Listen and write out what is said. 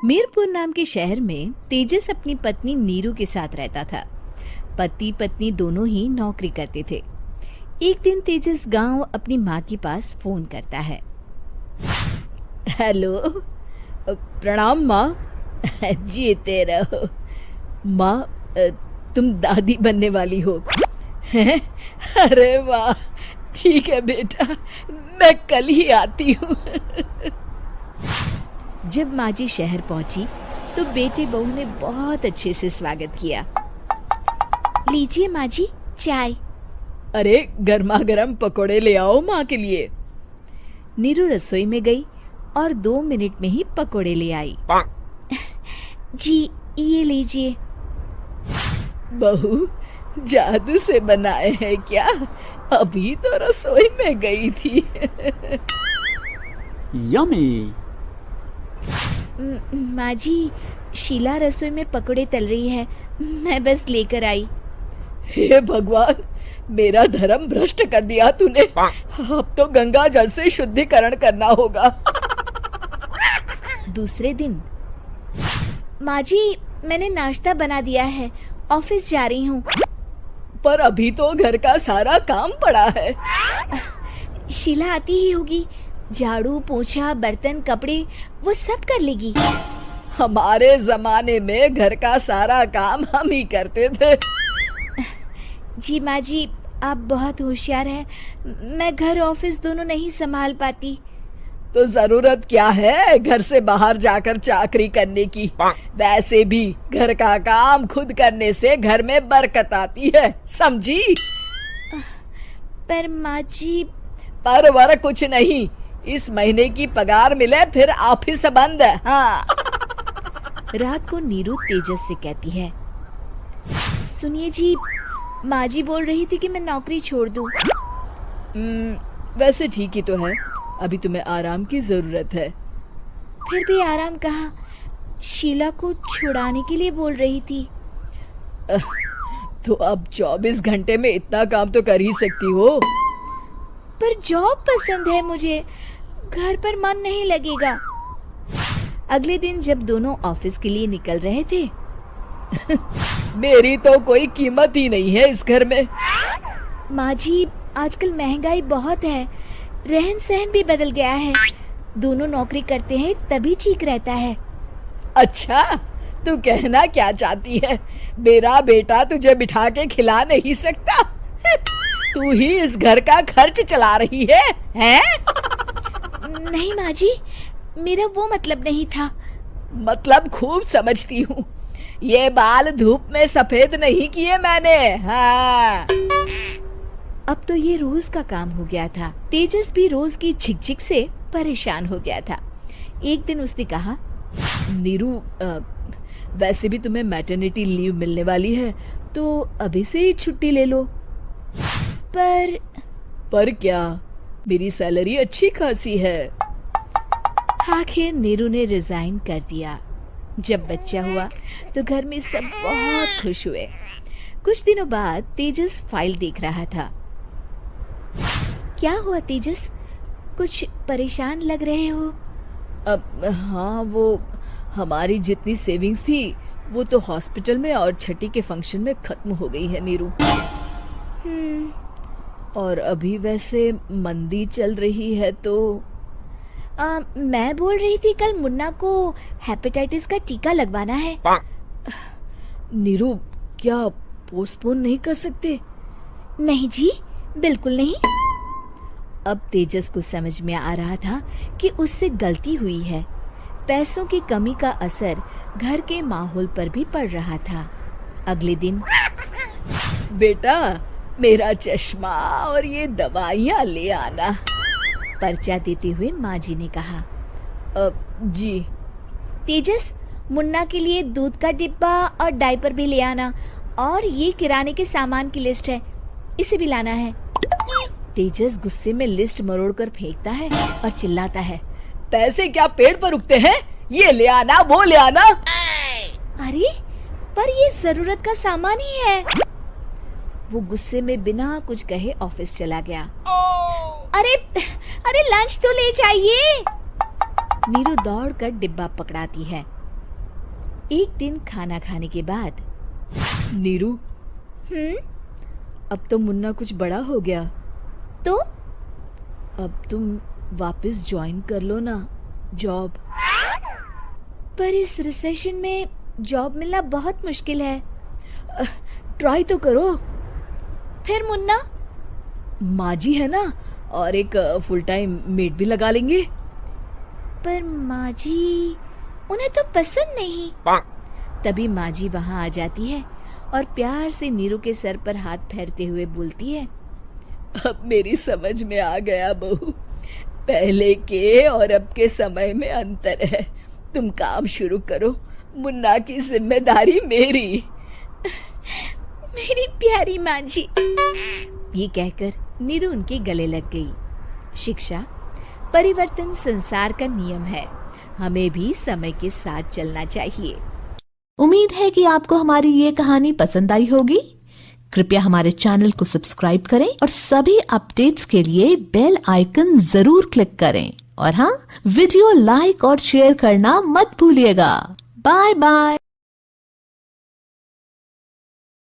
मीरपुर नाम के शहर में तेजस अपनी पत्नी नीरू के साथ रहता था। पति पत्नी दोनों ही नौकरी करते थे। एक दिन तेजस गांव अपनी माँ के पास फोन करता है। हेलो, प्रणाम माँ। जीते रहो माँ, तुम दादी बनने वाली हो हैं? अरे वाह, ठीक है बेटा, मैं कल ही आती हूँ। जब माँ जी शहर पहुंची तो बेटे बहू ने बहुत अच्छे से स्वागत किया। लीजिए माँ जी, चाय। अरे गर्मा गर्म पकोड़े ले आओ माँ के लिए। नीरू रसोई में गई और 2 मिनट में ही पकोड़े ले आई। जी ये लीजिए। बहू, जादू से बनाए हैं क्या? अभी तो रसोई में गई थी। यम्मी। माँ जी, शीला रसोई में पकोड़े तल रही है, मैं बस लेकर आई। हे भगवान, मेरा धर्म भ्रष्ट कर दिया तूने। अब तो गंगा जल से शुद्धिकरण करना होगा। दूसरे दिन, माँ जी मैंने नाश्ता बना दिया है, ऑफिस जा रही हूँ। पर अभी तो घर का सारा काम पड़ा है। शीला आती ही होगी, झाड़ू पोछा बर्तन कपड़े वो सब कर लेगी। हमारे जमाने में घर का सारा काम हम ही करते थे। जी माँ जी, आप बहुत होशियार हैं, मैं घर ऑफिस दोनों नहीं संभाल पाती। तो जरूरत क्या है घर से बाहर जाकर चाकरी करने की? वैसे भी घर का काम खुद करने से घर में बरकत आती है, समझी? पर माँ जी। पर वर कुछ नहीं, इस महीने की पगार मिले फिर ऑफिस बंद। हाँ। रात को नीरू तेजस से कहती है, सुनिए जी, माँ जी बोल रही थी कि मैं नौकरी छोड़ दूं। वैसे ठीक ही तो है, अभी तुम्हें आराम की जरूरत है। फिर भी आराम कहाँ, शीला को छुड़ाने के लिए बोल रही थी। तो अब 24 घंटे में इतना काम तो कर ही सकती हो। पर जॉब पसंद है मुझे, घर पर मन नहीं लगेगा। अगले दिन जब दोनों ऑफिस के लिए निकल रहे थे, मेरी तो कोई कीमत ही नहीं है इस घर में। माँ जी, आजकल महंगाई बहुत है, रहन सहन भी बदल गया है, दोनों नौकरी करते हैं तभी ठीक रहता है। अच्छा, तू कहना क्या चाहती है? मेरा बेटा तुझे बिठा के खिला नहीं सकता? तू ही इस घर का खर्च चला रही है, हैं? नहीं माँ जी, मेरा वो मतलब नहीं था। मतलब खूब समझती हूँ, ये बाल धूप में सफेद नहीं किए मैंने। हाँ। अब तो ये रोज का काम हो गया था। तेजस भी रोज की झिकझिक से परेशान हो गया था। एक दिन उसने कहा, नीरू, वैसे भी तुम्हें मैटरनिटी लीव मिलने वाली है, तो अभी से ही छुट्टी ले लो। पर क्या, मेरी सैलरी अच्छी खासी है। आखिर नीरू ने रिजाइन कर दिया। जब बच्चा हुआ तो घर में सब बहुत खुश हुए। कुछ दिनों बाद तेजस फाइल देख रहा था। क्या हुआ तेजस, कुछ परेशान लग रहे हो? हाँ, वो हमारी जितनी सेविंग्स थी वो तो हॉस्पिटल में और छठी के फंक्शन में खत्म हो गई है नीरू। और अभी वैसे मंदी चल रही है तो मैं बोल रही थी कल मुन्ना को हेपेटाइटिस का टीका लगवाना है। नीरू, क्या पोस्टपोन नहीं कर सकते? नहीं जी, बिल्कुल नहीं। अब तेजस को समझ में आ रहा था कि उससे गलती हुई है। पैसों की कमी का असर घर के माहौल पर भी पड़ रहा था। अगले दिन, बेटा मेरा चश्मा और ये दवाइयाँ ले आना, पर्चा देते हुए माँ जी ने कहा। जी। तेजस, मुन्ना के लिए दूध का डिब्बा और डायपर भी ले आना, और ये किराने के सामान की लिस्ट है, इसे भी लाना है। तेजस गुस्से में लिस्ट मरोड़कर फेंकता है और चिल्लाता है, पैसे क्या पेड़ पर उगते हैं? ये ले आना, वो ले आना। अरे, पर ये जरूरत का सामान ही है। वो गुस्से में बिना कुछ कहे ऑफिस चला गया। अरे लंच तो ले जाइए। नीरू दौड़कर डिब्बा पकड़ाती है। एक दिन खाना खाने के बाद, नीरू, अब तो मुन्ना कुछ बड़ा हो गया, तो अब तुम वापस ज्वाइन कर लो ना जॉब। पर इस रिसेशन में जॉब मिलना बहुत मुश्किल है। ट्राई तो करो। फिर मुन्ना? माँ जी है ना, और एक फुल टाइम मेड भी लगा लेंगे। पर माँ जी, उन्हें तो पसंद नहीं। तभी माँ जी वहाँ आ जाती है और प्यार से नीरू के सर पर हाथ फेरते हुए बोलती है, अब मेरी समझ में आ गया बहू, पहले के और अब के समय में अंतर है। तुम काम शुरू करो, मुन्ना की जिम्मेदारी मेरी। मेरी प्यारी माँ जी। ये कहकर नीरू उनके गले लग गई। शिक्षा, परिवर्तन संसार का नियम है, हमें भी समय के साथ चलना चाहिए। उम्मीद है कि आपको हमारी ये कहानी पसंद आई होगी। कृपया हमारे चैनल को सब्सक्राइब करें और सभी अपडेट्स के लिए बेल आइकन जरूर क्लिक करें। और हाँ, वीडियो लाइक और शेयर करना मत भूलिएगा। Bye bye.